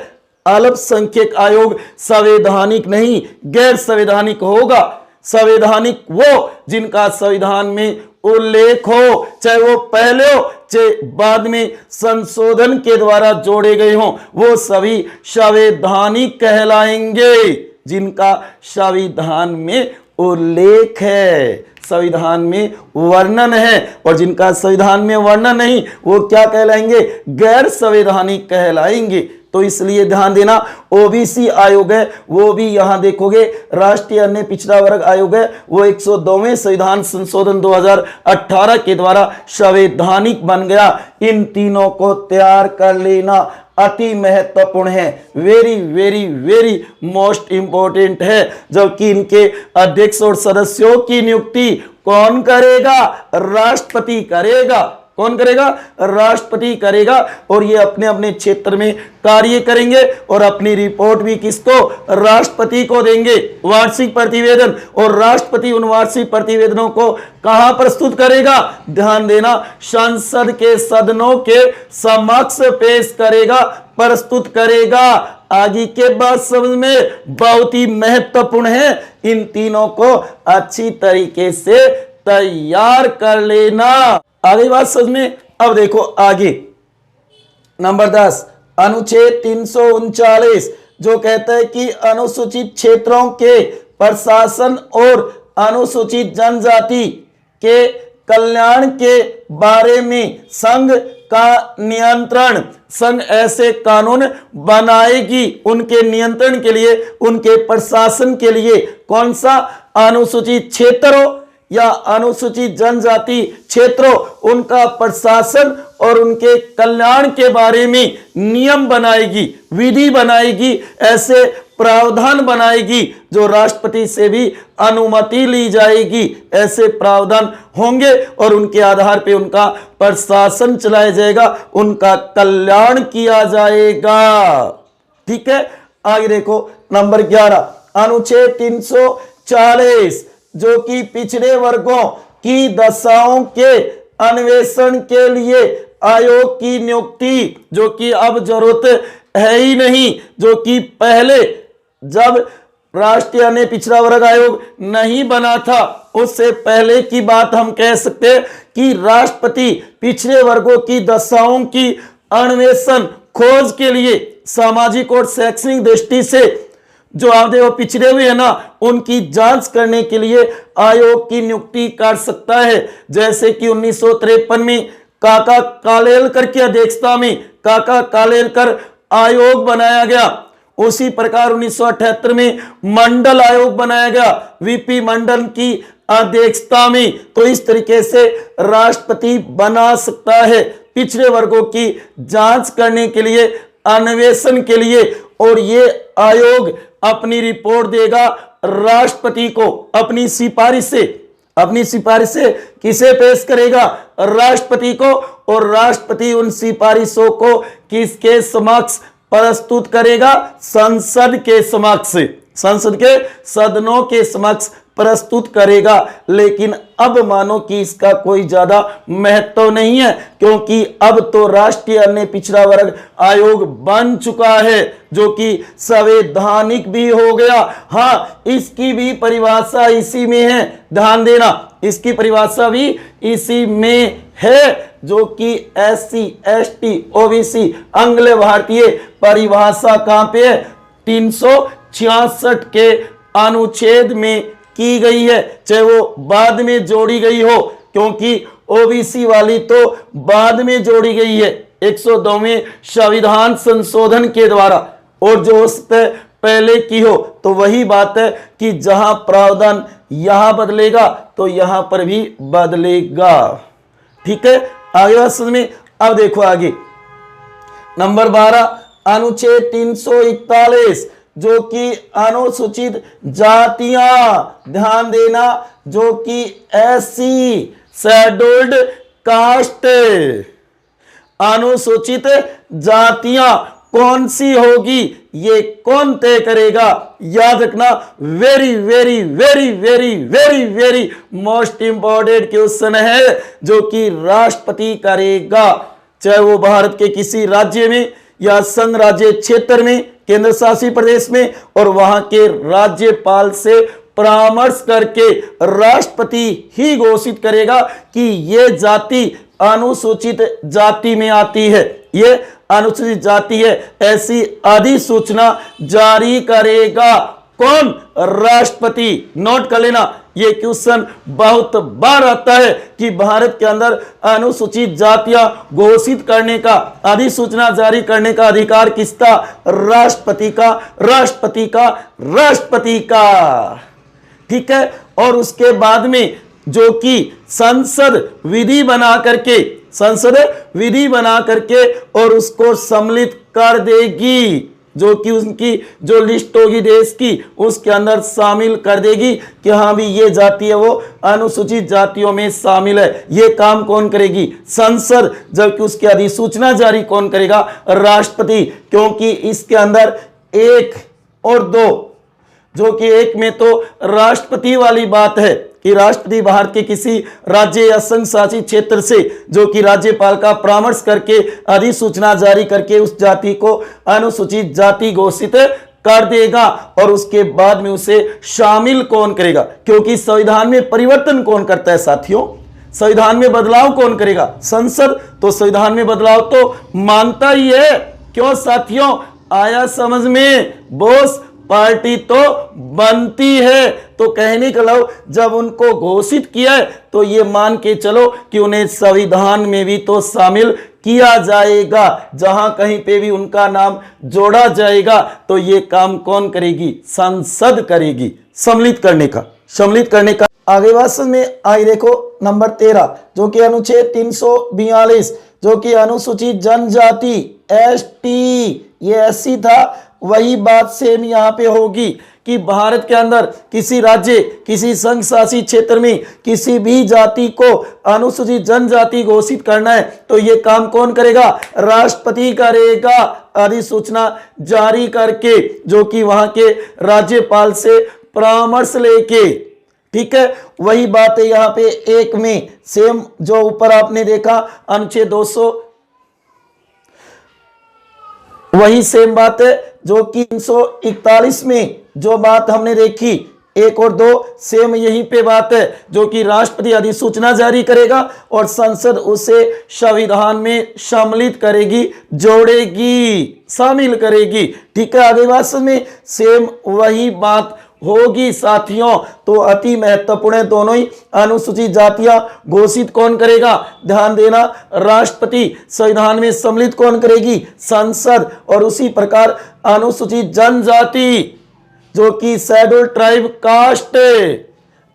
अल्पसंख्यक आयोग संवैधानिक नहीं, गैर संवैधानिक होगा। संवैधानिक वो जिनका संविधान में उल्लेख हो, चाहे वो पहले हो चाहे बाद में संशोधन के द्वारा जोड़े गए हों, वो सभी संवैधानिक कहलाएंगे। जिनका संविधान में उल्लेख है, संविधान में वर्णन है, और जिनका संविधान में वर्णन नहीं, वो क्या कहलाएंगे? गैर संवैधानिक कहलाएंगे। तो इसलिए ध्यान देना, ओबीसी आयोग है वो भी यहां देखोगे राष्ट्रीय अन्य पिछड़ा वर्ग आयोग है, वो 102वें संविधान संशोधन 2018 के द्वारा संवैधानिक बन गया। इन तीनों को तैयार कर लेना अति महत्वपूर्ण है, very very very most important है। जबकि इनके अध्यक्ष और सदस्यों की नियुक्ति कौन करेगा? राष्ट्रपति करेगा। कौन करेगा? राष्ट्रपति करेगा। और ये अपने अपने क्षेत्र में कार्य करेंगे और अपनी रिपोर्ट भी किसको? राष्ट्रपति को देंगे, वार्षिक प्रतिवेदन। और राष्ट्रपति उन वार्षिक प्रतिवेदनों को कहां प्रस्तुत करेगा? ध्यान देना, संसद के सदनों के समक्ष पेश करेगा, प्रस्तुत करेगा। आगे के बाद समझ में बहुत ही महत्वपूर्ण है, इन तीनों को अच्छी तरीके से तैयार कर लेना। आगे बात समझ में। अब देखो आगे नंबर 10, अनुच्छेद 339 जो कहता है कि अनुसूचित क्षेत्रों के प्रशासन और अनुसूचित जनजाति के कल्याण के बारे में संघ का नियंत्रण, संघ ऐसे कानून बनाएगी उनके नियंत्रण के लिए, उनके प्रशासन के लिए। कौन सा? अनुसूचित क्षेत्रों या अनुसूचित जनजाति क्षेत्रों, उनका प्रशासन और उनके कल्याण के बारे में नियम बनाएगी, विधि बनाएगी, ऐसे प्रावधान बनाएगी जो राष्ट्रपति से भी अनुमति ली जाएगी। ऐसे प्रावधान होंगे और उनके आधार पे उनका प्रशासन चलाया जाएगा, उनका कल्याण किया जाएगा। ठीक है, आगे देखो नंबर 11, अनुच्छेद 340 जो कि पिछड़े वर्गों की दशाओं के अन्वेषण के लिए आयोग की नियुक्ति, जो कि अब जरूरत है ही नहीं, जो कि पहले जब राष्ट्रीय अन्य पिछड़ा वर्ग आयोग नहीं बना था उससे पहले की बात हम कह सकते हैं कि राष्ट्रपति पिछड़े वर्गों की दशाओं की अन्वेषण खोज के लिए सामाजिक और शैक्षणिक दृष्टि से जो आप देखो पिछड़े हुए है ना, उनकी जांच करने के लिए आयोग की नियुक्ति कर सकता है। जैसे कि 1953 में काका कालेलकर की अध्यक्षता में काका कालेलकर आयोग बनाया गया। उसी प्रकार 1978 में मंडल आयोग बनाया गया, वीपी मंडल की अध्यक्षता में, तो इस तरीके से राष्ट्रपति बना सकता है पिछड़े वर्गों की जांच करने के लिए, अन्वेषण के लिए। और ये आयोग अपनी रिपोर्ट देगा राष्ट्रपति को अपनी सिफारिश से किसे पेश करेगा? राष्ट्रपति को। और राष्ट्रपति उन सिफारिशों को किसके समक्ष प्रस्तुत करेगा? संसद के समक्ष, संसद के सदनों के समक्ष प्रस्तुत करेगा। लेकिन अब मानो कि इसका कोई ज्यादा महत्व नहीं है, क्योंकि अब तो राष्ट्रीय अन्य पिछड़ा वर्ग आयोग बन चुका है, जो कि संवैधानिक भी हो गया। हाँ, इसकी भी परिभाषा इसी में है, ध्यान देना, इसकी परिभाषा भी इसी में है, जो कि SC ST OBC आंग्ल भारतीय परिभाषा कहां पे है? 366 के अनुच्छेद में की गई है, चाहे वो बाद में जोड़ी गई हो, क्योंकि OBC वाली तो बाद में जोड़ी गई है 102वें संविधान संशोधन के द्वारा, और जो उससे पहले की हो। तो वही बात है कि जहां प्रावधान यहां बदलेगा तो यहां पर भी बदलेगा। ठीक है, आगे बात समझ में। अब देखो आगे नंबर 12 अनुच्छेद 341, जो कि अनुसूचित जातियां, ध्यान देना, जो कि SC शेड्यूल्ड कास्ट, अनुसूचित जातियां कौन सी होगी ये कौन तय करेगा? याद रखना, very very very very very very most important question है, जो कि राष्ट्रपति करेगा, चाहे वो भारत के किसी राज्य में या संघ राज्य क्षेत्र में, केंद्र शासित प्रदेश में, और वहां के राज्यपाल से परामर्श करके राष्ट्रपति ही घोषित करेगा कि ये जाति अनुसूचित जाति में आती है, ये अनुसूचित जाति है। ऐसी अधिसूचना जारी करेगा कौन? राष्ट्रपति। नोट कर लेना, ये क्वेश्चन बहुत बार आता है कि भारत के अंदर अनुसूचित जातियां घोषित करने का, अधिसूचना जारी करने का अधिकार किसका? राष्ट्रपति का, राष्ट्रपति का, राष्ट्रपति का। ठीक है, और उसके बाद में जो कि संसद विधि बना करके और उसको सम्मिलित कर देगी, जो कि उनकी जो लिस्ट होगी देश की, उसके अंदर शामिल कर देगी कि हाँ भी ये जाति है वो अनुसूचित जातियों में शामिल है। ये काम कौन करेगी? संसद। जबकि उसकी अधिसूचना जारी कौन करेगा? राष्ट्रपति। क्योंकि इसके अंदर 1 और 2, जो कि 1 में तो राष्ट्रपति वाली बात है कि राष्ट्रपति भारत के किसी राज्य या संघ शासित क्षेत्र से, जो कि राज्यपाल का परामर्श करके अधिसूचना जारी करके उस जाति को अनुसूचित जाति घोषित कर देगा, और उसके बाद में उसे शामिल कौन करेगा? क्योंकि संविधान में परिवर्तन कौन करता है साथियों? संविधान में बदलाव कौन करेगा? संसद। तो संविधान में बदलाव तो मानता ही है। क्यों साथियों, आया समझ में? बोस पार्टी तो बनती है। तो कहने का लो, जब उनको घोषित किया है तो ये मान के चलो कि उन्हें संविधान में भी तो शामिल किया जाएगा, जहां कहीं पे भी उनका नाम जोड़ा जाएगा तो ये काम कौन करेगी? संसद करेगी, सम्मिलित करने का। आगे बात में आई, देखो नंबर 13, जो कि अनुच्छेद 342, जो कि अनुसूचित जनजाति ST, ये SC था, वही बात सेम यहाँ पे होगी कि भारत के अंदर किसी राज्य, किसी संघ शासित क्षेत्र में किसी भी जाति को अनुसूचित जनजाति घोषित करना है तो ये काम कौन करेगा? राष्ट्रपति करेगा, अधिसूचना जारी करके, जो कि वहां के राज्यपाल से परामर्श लेके। ठीक है, वही बात है यहाँ पे 1 में, सेम जो ऊपर आपने देखा अनुच्छेद 200, वही सेम बात है जो कि 341 में जो बात हमने देखी, 1 और 2 सेम यहीं पे बात है, जो कि राष्ट्रपति अधिसूचना जारी करेगा और संसद उसे संविधान में सम्मिलित करेगी, जोड़ेगी, शामिल करेगी। ठीक है, आगे बात में सेम वही बात होगी साथियों। तो अति महत्वपूर्ण है दोनों ही। अनुसूचित जातियां घोषित कौन करेगा? ध्यान देना, राष्ट्रपति। संविधान में सम्मिलित कौन करेगी? संसद। और उसी प्रकार अनुसूचित जनजाति, जो कि शेड्यूल्ड ट्राइब कास्ट,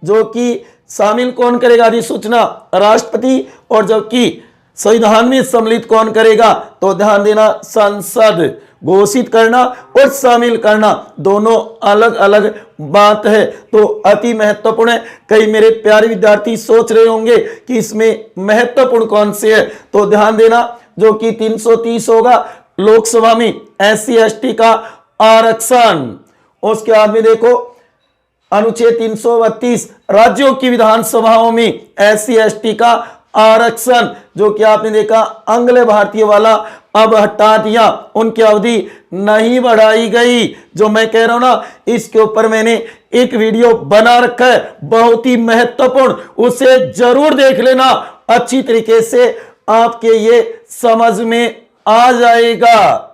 जो कि शामिल कौन करेगा अधिसूचना? राष्ट्रपति। और जबकि संविधान में सम्मिलित कौन करेगा? तो ध्यान देना, संसद। घोषित करना और शामिल करना दोनों अलग अलग बात है, तो अति महत्वपूर्ण है। कई मेरे प्यारे विद्यार्थी सोच रहे होंगे कि इसमें महत्वपूर्ण कौन से है, तो ध्यान देना जो कि 330 होगा लोकसभा में SC ST का आरक्षण। उसके बाद में देखो अनुच्छेद 332 राज्यों की विधानसभाओं में SC ST का आरक्षण, जो कि आपने देखा आंग्ल भारतीय वाला अब हटा दिया, उनकी अवधि नहीं बढ़ाई गई। जो मैं कह रहा हूं ना, इसके ऊपर मैंने एक वीडियो बना रखा है, बहुत ही महत्वपूर्ण, उसे जरूर देख लेना, अच्छी तरीके से आपके ये समझ में आ जाएगा।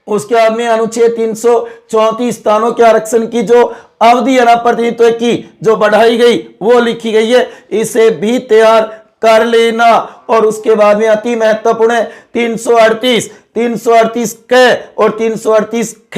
उसके बाद में अनुच्छेद 334 स्थानों के आरक्षण की जो अवधि है ना प्रतिनिधित्व की जो बढ़ाई गई वो लिखी गई है, इसे भी तैयार कर लेना। और उसके बाद में अति महत्वपूर्ण है 338 क और 338 ख।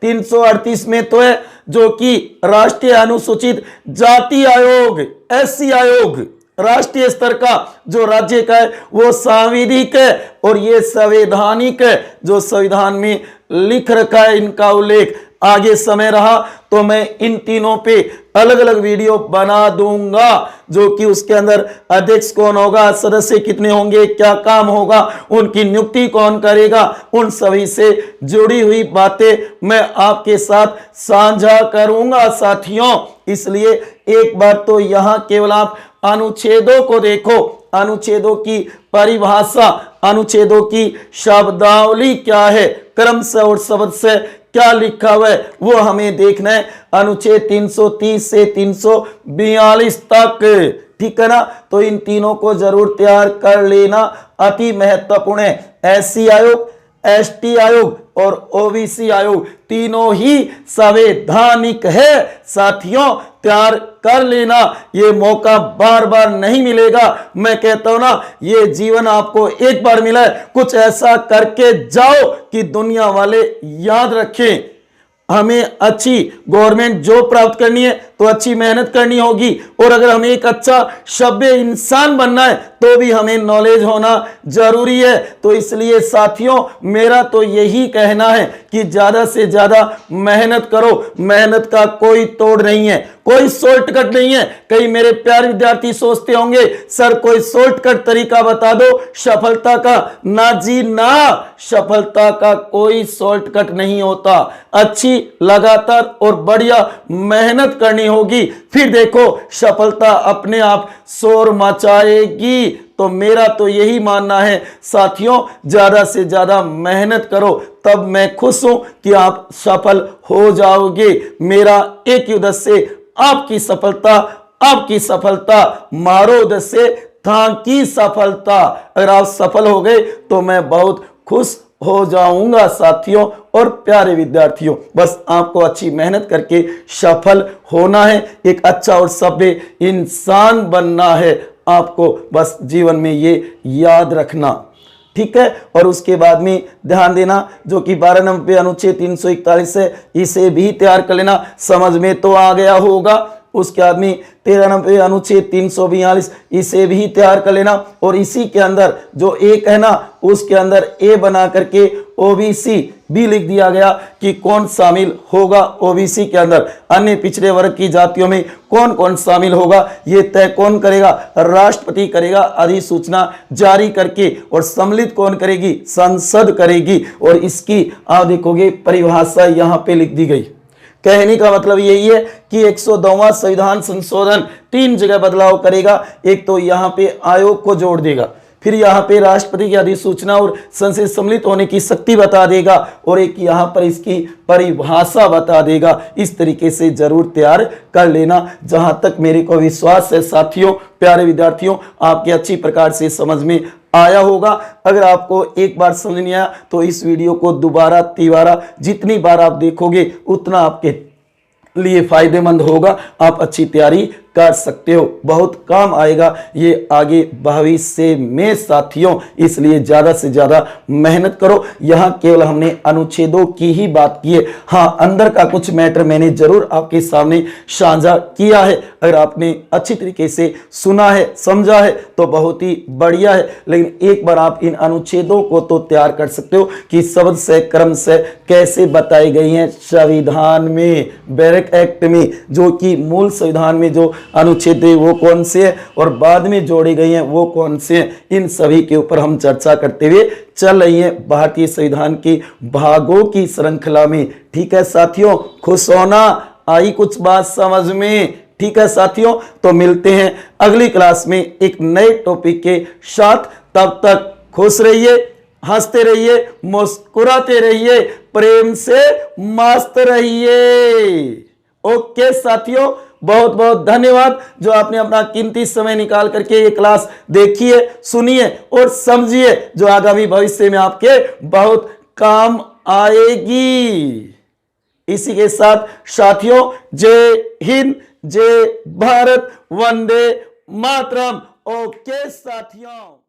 338 में तो है जो कि राष्ट्रीय अनुसूचित जाति आयोग SC आयोग राष्ट्रीय स्तर का जो राज्य का है वो सांविधिक है और ये संवैधानिक है, जो संविधान में लिख रखा है इनका उल्लेख। आगे समय रहा तो मैं इन तीनों पे अलग अलग वीडियो बना दूंगा, जो कि उसके अंदर अध्यक्ष कौन होगा, सदस्य कितने होंगे, क्या काम होगा, उनकी नियुक्ति कौन करेगा, उन सभी से जुड़ी हुई बातें मैं आपके साथ साझा करूंगा साथियों। इसलिए एक बार तो यहां केवल आप अनुच्छेदों को देखो, अनुच्छेदों की परिभाषा, अनुच्छेदों की शब्दावली क्या है, क्रम से और शब्द से क्या लिखा हुआ है वो हमें देखना है। अनुच्छेद 330 से 342 तक, ठीक है ना, तो इन तीनों को जरूर तैयार कर लेना, अति महत्वपूर्ण है। SC आयोग, ST आयोग और OBC आयोग तीनों ही संवैधानिक है साथियों, तैयार कर लेना, ये मौका बार बार नहीं मिलेगा। मैं कहता हूं ना, ये जीवन आपको एक बार मिला है, कुछ ऐसा करके जाओ कि दुनिया वाले याद रखें। हमें अच्छी गवर्नमेंट जॉब प्राप्त करनी है तो अच्छी मेहनत करनी होगी, और अगर हमें एक अच्छा सभ्य इंसान बनना है तो भी हमें नॉलेज होना जरूरी है। तो इसलिए साथियों मेरा तो यही कहना है कि ज्यादा से ज्यादा मेहनत करो, मेहनत का कोई तोड़ नहीं है, कोई शॉर्टकट नहीं है। कई मेरे प्यारे विद्यार्थी सोचते होंगे सर कोई शॉर्टकट तरीका बता दो सफलता का। ना जी ना, सफलता का कोई शॉर्टकट नहीं होता, अच्छी लगातार और बढ़िया मेहनत करनी होगी, फिर देखो सफलता अपने आप शोर मचाएगी। तो मेरा तो यही मानना है साथियों, ज्यादा से ज्यादा मेहनत करो, तब मैं खुश हूं कि आप सफल हो जाओगे। मेरा एक उद्देश्य से आपकी सफलता, आपकी सफलता, मारो उद्देश्य से था की सफलता। अगर आप सफल हो गए तो मैं बहुत खुश हो जाऊंगा साथियों और प्यारे विद्यार्थियों। बस आपको अच्छी मेहनत करके सफल होना है, एक अच्छा और सभ्य इंसान बनना है आपको, बस जीवन में ये याद रखना, ठीक है। और उसके बाद में ध्यान देना जो कि 12 नंबर पे अनुच्छेद 341 है, इसे भी तैयार कर लेना, समझ में तो आ गया होगा। उसके बाद में 13 नंबर पे अनुच्छेद 342, इसे भी तैयार कर लेना। और इसी के अंदर जो एक है ना, उसके अंदर ए बना करके OBC भी लिख दिया गया कि कौन शामिल होगा OBC के अंदर, अन्य पिछड़े वर्ग की जातियों में कौन कौन शामिल होगा ये तय कौन करेगा, राष्ट्रपति करेगा अधिसूचना जारी करके, और सम्मिलित कौन करेगी, संसद करेगी। और इसकी आप देखोगे परिभाषा यहाँ पे लिख दी गई। कहने का मतलब यही है कि 102वां संविधान संशोधन 3 जगह बदलाव करेगा। एक तो यहाँ पे आयोग को जोड़ देगा, फिर यहाँ पे राष्ट्रपति की अधिसूचना और संसद सम्मिलित होने की शक्ति बता देगा, और एक यहाँ पर इसकी परिभाषा बता देगा। इस तरीके से जरूर तैयार कर लेना। जहां तक मेरे को विश्वास है साथियों, प्यारे विद्यार्थियों, आपके अच्छी प्रकार से समझ में आया होगा। अगर आपको एक बार समझ नहीं आया तो इस वीडियो को दोबारा तिबारा जितनी बार आप देखोगे उतना आपके लिए फायदेमंद होगा, आप अच्छी तैयारी कर सकते हो, बहुत काम आएगा ये आगे भविष्य में साथियों। इसलिए ज्यादा से ज्यादा मेहनत करो। यहां केवल हमने अनुच्छेदों की ही बात की है। हाँ, अंदर का कुछ मैटर मैंने जरूर आपके सामने साझा किया है। अगर आपने अच्छी तरीके से सुना है, समझा है तो बहुत ही बढ़िया है। लेकिन एक बार आप इन अनुच्छेदों को तो तैयार कर सकते हो कि शब्द से क्रम से कैसे बताई गई हैं संविधान में, बैरक एक्ट में, जो कि मूल संविधान में जो अनुच्छेद है वो कौन से हैं और बाद में जोड़ी गई हैं वो कौन से हैं। इन सभी के ऊपर हम चर्चा करते हुए चल रही हैं भारतीय संविधान के भागों की श्रृंखला में। ठीक है साथियों, खुश होना, आई कुछ बात समझ में? ठीक है साथियों, तो मिलते हैं अगली क्लास में एक नए टॉपिक के साथ। तब तक खुश रहिए, हंसते रहिए, मुस्कुराते रहिए, प्रेम से मस्त रहिए। ओके साथियों, बहुत बहुत धन्यवाद जो आपने अपना कीमती समय निकाल करके ये क्लास देखिए, सुनिए और समझिए, जो आगामी भविष्य में आपके बहुत काम आएगी। इसी के साथ साथियों, जय हिंद, जय भारत, वंदे मातरम। ओके साथियों।